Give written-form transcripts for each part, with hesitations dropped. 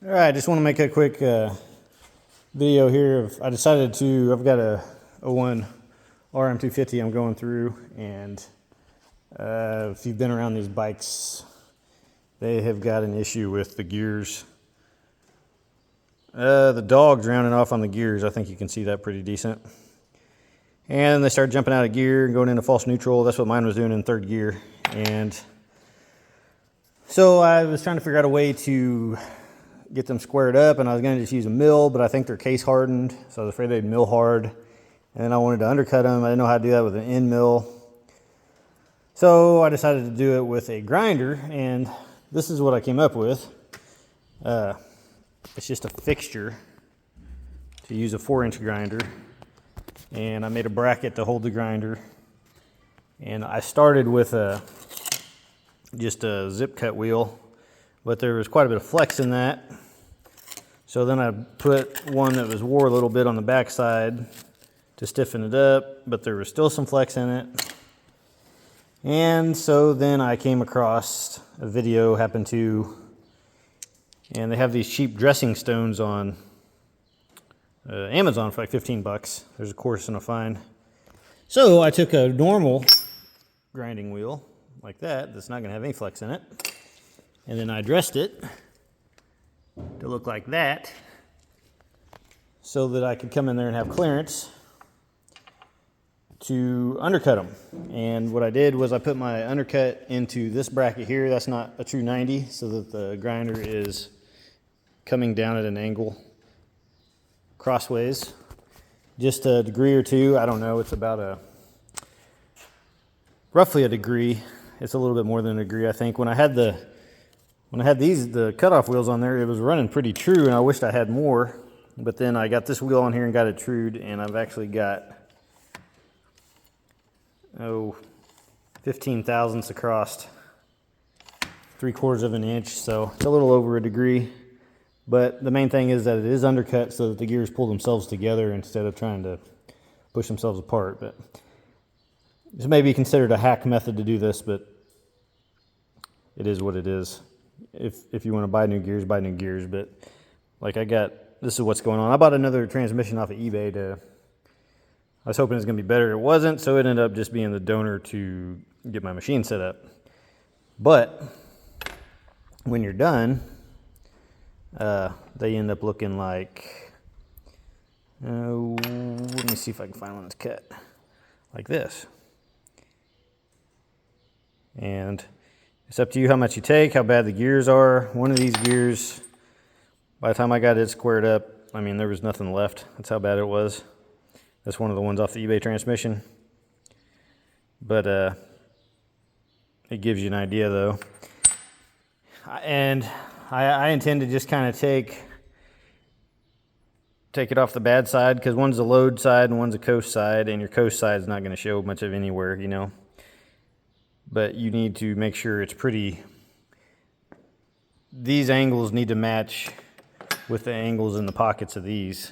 All right, just want to make a quick video here. I've got a 01 RM250 I'm going through, and if you've been around these bikes, they have got an issue with the gears. The dog's rounding off on the gears. I think you can see that pretty decent. And they start jumping out of gear and going into false neutral. That's what mine was doing in third gear. And so I was trying to figure out a way to get them squared up, and I was going to just use a mill, but I think they're case hardened, so I was afraid they'd mill hard. And then I wanted to undercut them. I didn't know how to do that with an end mill. So I decided to do it with a grinder, and this is what I came up with. It's just a fixture to use a 4-inch grinder, and I made a bracket to hold the grinder. And I started with just a zip cut wheel, but there was quite a bit of flex in that. So then I put one that wore a little bit on the back side to stiffen it up, but there was still some flex in it. And so then I came across a video, and they have these cheap dressing stones on Amazon for like 15 bucks. There's a course and a find. So I took a normal grinding wheel like that's not gonna have any flex in it. And then I dressed it to look like that so that I could come in there and have clearance to undercut them. And what I did was I put my undercut into this bracket here. That's not a true 90, so that the grinder is coming down at an angle crossways, just a degree or two. I don't know, it's about roughly a degree. It's a little bit more than a degree, I think. When I had the cutoff wheels on there, it was running pretty true, and I wished I had more. But then I got this wheel on here and got it trued, and I've actually got 15 thousandths across, 3/4 of an inch, so it's a little over a degree. But the main thing is that it is undercut so that the gears pull themselves together instead of trying to push themselves apart. But this may be considered a hack method to do this, but it is what it is. If you want to buy new gears, buy new gears. But like this is what's going on. I bought another transmission off of eBay. I was hoping it was going to be better. It wasn't, so it ended up just being the donor to get my machine set up. But when you're done, they end up looking like, let me see if I can find one that's cut like this. And it's up to you how much you take, how bad the gears are. One of these gears, by the time I got it squared up, I mean, there was nothing left. That's how bad it was. That's one of the ones off the eBay transmission. But it gives you an idea, though. And I intend to just kind of take it off the bad side, because one's a load side and one's a coast side, and your coast side is not going to show much of anywhere, you know. But you need to make sure it's pretty. These angles need to match with the angles in the pockets of these.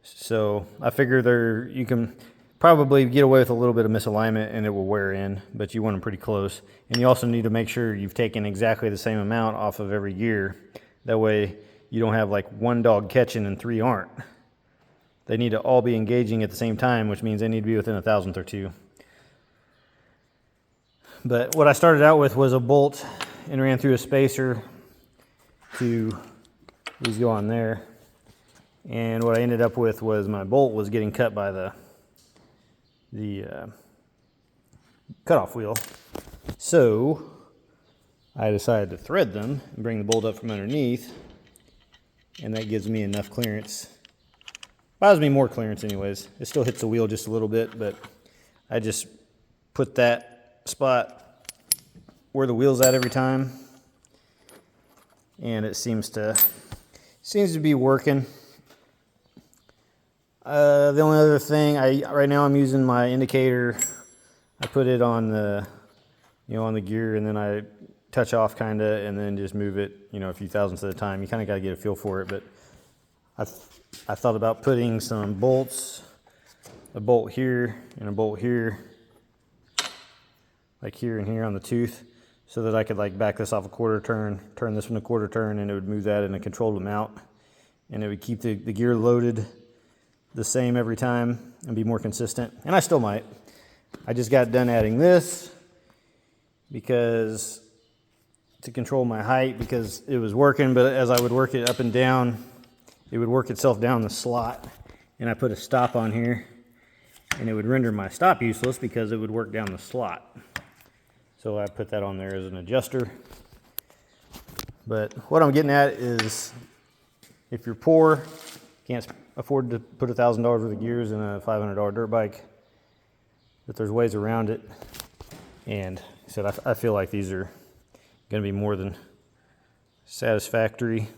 So I figure you can probably get away with a little bit of misalignment and it will wear in, but you want them pretty close. And you also need to make sure you've taken exactly the same amount off of every gear. That way you don't have like one dog catching and 3 aren't. They need to all be engaging at the same time, which means they need to be within 1,000th or 2. But what I started out with was a bolt and ran through a spacer to these go on there. And what I ended up with was my bolt was getting cut by the cutoff wheel. So I decided to thread them and bring the bolt up from underneath, and that gives me enough clearance. Buys me more clearance anyways. It still hits the wheel just a little bit, but I just put that spot where the wheel's at every time, and it seems to be working. The only other thing, right now I'm using my indicator. I put it on the gear, and then I touch off kind of, and then just move it, a few thousandths at a time. You kind of got to get a feel for it. But I thought about putting some bolts, a bolt here and a bolt here, like here and here on the tooth, so that I could like back this off a quarter turn, turn this one a quarter turn, and it would move that in a controlled amount. And it would keep the gear loaded the same every time and be more consistent. And I still might. I just got done adding this because to control my height, because it was working, but as I would work it up and down, it would work itself down the slot. And I put a stop on here, and it would render my stop useless because it would work down the slot. So I put that on there as an adjuster. But what I'm getting at is, if you're poor, can't afford to put $1,000 worth of gears in a $500 dirt bike, that there's ways around it. And I said, I feel like these are going to be more than satisfactory.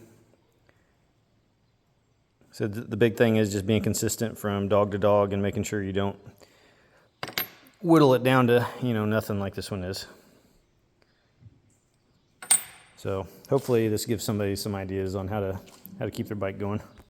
So the big thing is just being consistent from dog to dog and making sure you don't whittle it down to, nothing like this one is. So hopefully this gives somebody some ideas on how to keep their bike going.